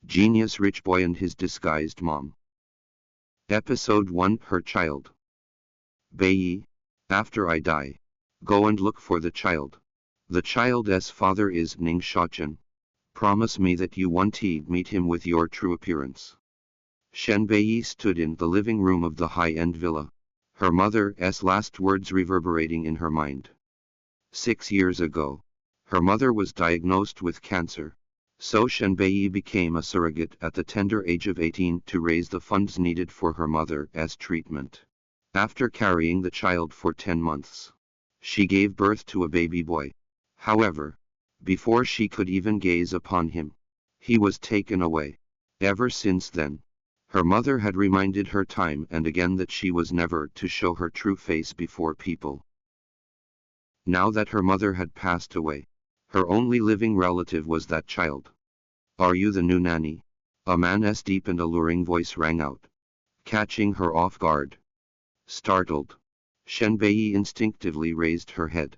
Genius Rich Boy and His Disguised Mom. Episode 1 Her Child. Beiyi, after I die, go and look for the child. The child's father is Ning Shaochen. Promise me that you won't meet him with your true appearance. Shen Beiyi stood in the living room of the high-end villa, her mother's last words reverberating in her mind. 6 years ago, her mother was diagnosed with cancer. So Shen Beiyi became a surrogate at the tender age of 18 to raise the funds needed for her mother's treatment. After carrying the child for 10 months, she gave birth to a baby boy. However, before she could even gaze upon him, he was taken away. Ever since then, her mother had reminded her time and again that she was never to show her true face before people. Now that her mother had passed away, her only living relative was that child. Are you the new nanny? A man's deep and alluring voice rang out, catching her off guard. Startled, Shen Beiyi instinctively raised her head,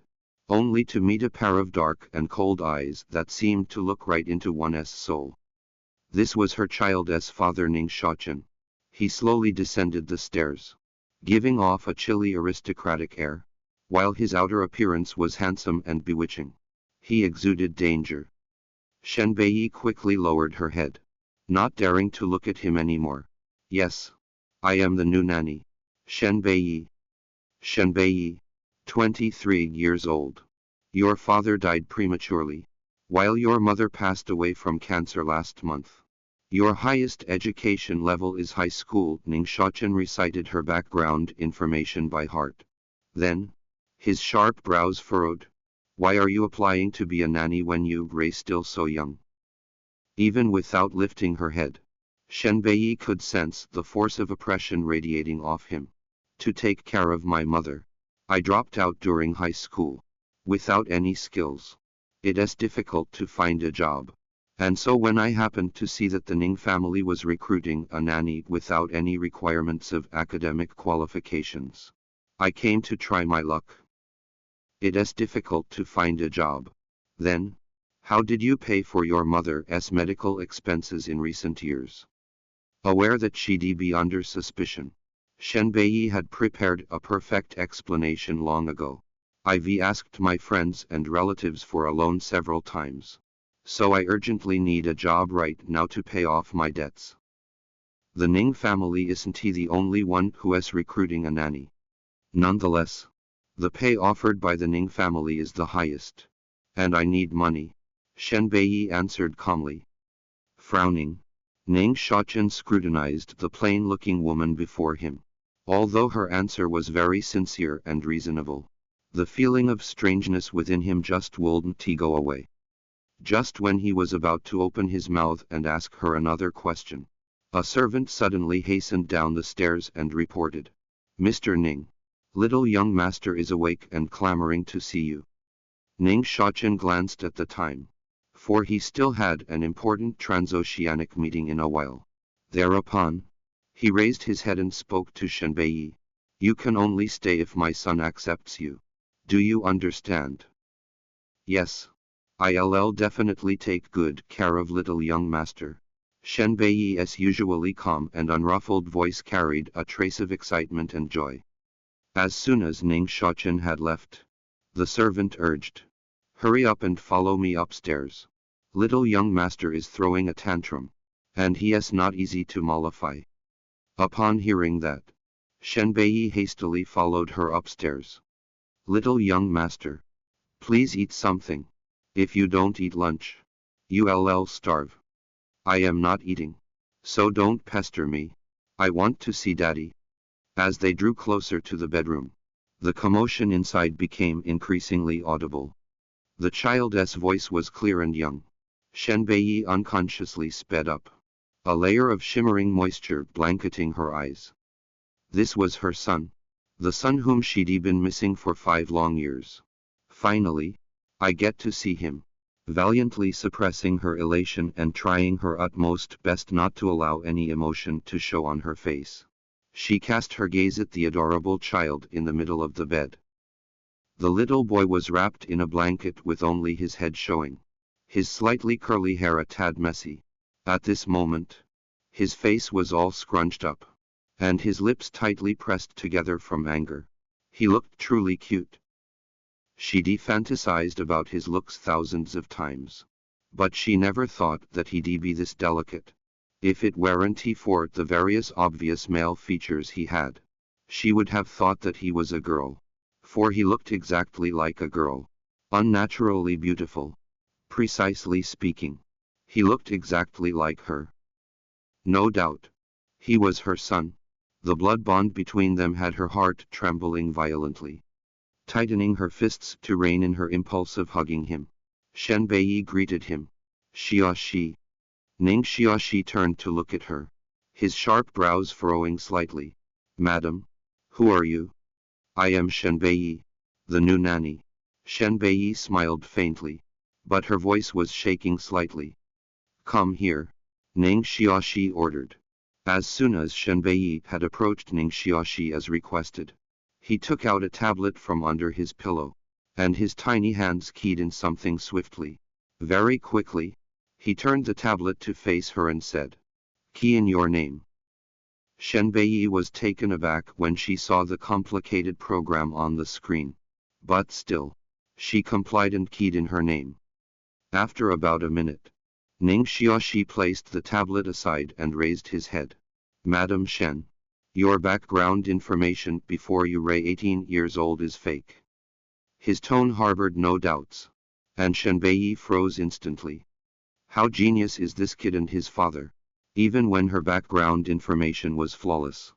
only to meet a pair of dark and cold eyes that seemed to look right into one's soul. This was her child's father, Ning Shaochen. He slowly descended the stairs, giving off a chilly aristocratic air. While his outer appearance was handsome and bewitching, he exuded danger. Shen Beiyi quickly lowered her head, not daring to look at him anymore. Yes, I am the new nanny. Shen Beiyi. Shen Beiyi, 23 years old. Your father died prematurely, while your mother passed away from cancer last month. Your highest education level is high school. Ning Shaochen recited her background information by heart. Then, his sharp brows furrowed. Why are you applying to be a nanny when you're still so young? Even without lifting her head, Shen Beiyi could sense the force of oppression radiating off him. To take care of my mother, I dropped out during high school. Without any skills, it is difficult to find a job. And so when I happened to see that the Ning family was recruiting a nanny without any requirements of academic qualifications, I came to try my luck. It is difficult to find a job. Then, how did you pay for your mother's medical expenses in recent years? Aware that she'd be under suspicion, Shen Beiyi had prepared a perfect explanation long ago. I've asked my friends and relatives for a loan several times. So I urgently need a job right now to pay off my debts. The Ning family isn't the only one who is recruiting a nanny. Nonetheless, the pay offered by the Ning family is the highest. And I need money, Shen Beiyi answered calmly. Frowning, Ning Shaochen scrutinized the plain-looking woman before him. Although her answer was very sincere and reasonable, the feeling of strangeness within him just wouldn't go away. Just when he was about to open his mouth and ask her another question, a servant suddenly hastened down the stairs and reported, Mr. Ning, little young master is awake and clamoring to see you. Ning Shaochen glanced at the time, for he still had an important transoceanic meeting in a while. Thereupon, he raised his head and spoke to Shen Beiyi. You can only stay if my son accepts you. Do you understand? Yes. I'll definitely take good care of little young master. Shen Beiyi's usually calm and unruffled voice carried a trace of excitement and joy. As soon as Ning Shaochen had left, the servant urged, hurry up and follow me upstairs. Little young master is throwing a tantrum, and he is not easy to mollify. Upon hearing that, Shen Beiyi hastily followed her upstairs. Little young master, please eat something. If you don't eat lunch, you'll starve. I am not eating, so don't pester me. I want to see Daddy. As they drew closer to the bedroom, the commotion inside became increasingly audible. The child's voice was clear and young. Shen Beiyi unconsciously sped up, a layer of shimmering moisture blanketing her eyes. This was her son, the son whom she'd been missing for 5 long years. Finally, I get to see him. Valiantly suppressing her elation and trying her utmost best not to allow any emotion to show on her face, she cast her gaze at the adorable child in the middle of the bed. The little boy was wrapped in a blanket with only his head showing, his slightly curly hair a tad messy, At this moment, his face was all scrunched up, and his lips tightly pressed together from anger. He looked truly cute. She'd fantasized about his looks thousands of times, but she never thought that he'd be this delicate. If it weren't for the various obvious male features he had, she would have thought that he was a girl, for he looked exactly like a girl, unnaturally beautiful. Precisely speaking, he looked exactly like her. No doubt, he was her son. The blood bond between them had her heart trembling violently, tightening her fists to rein in her impulse of hugging him. Shen Beiyi greeted him. Xiaoshi. Ning Xiaoshi turned to look at her, his sharp brows furrowing slightly. Madam, who are you? I am Shen Beiyi, the new nanny. Shen Beiyi smiled faintly, but her voice was shaking slightly. Come here, Ning Xiaoshi ordered. As soon as Shen Beiyi had approached Ning Xiaoshi as requested, he took out a tablet from under his pillow, and his tiny hands keyed in something swiftly. Very quickly, he turned the tablet to face her and said, "Key in your name." Shen Beiyi was taken aback when she saw the complicated program on the screen, but still, she complied and keyed in her name. After about a minute, Ning Xiaoshi placed the tablet aside and raised his head. Madam Shen, your background information before you were 18 years old is fake. His tone harbored no doubts, and Shen Beiyi froze instantly. How genius is this kid and his father? Even when her background information was flawless,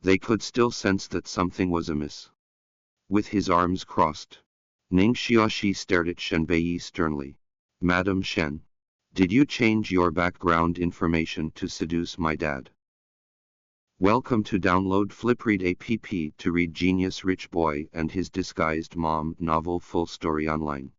they could still sense that something was amiss. With his arms crossed, Ning Xiaoshi stared at Shen Beiyi sternly. Madam Shen, did you change your background information to seduce my dad? Welcome to download Flipread app to read Genius Rich Boy and His Disguised Mom novel full story online.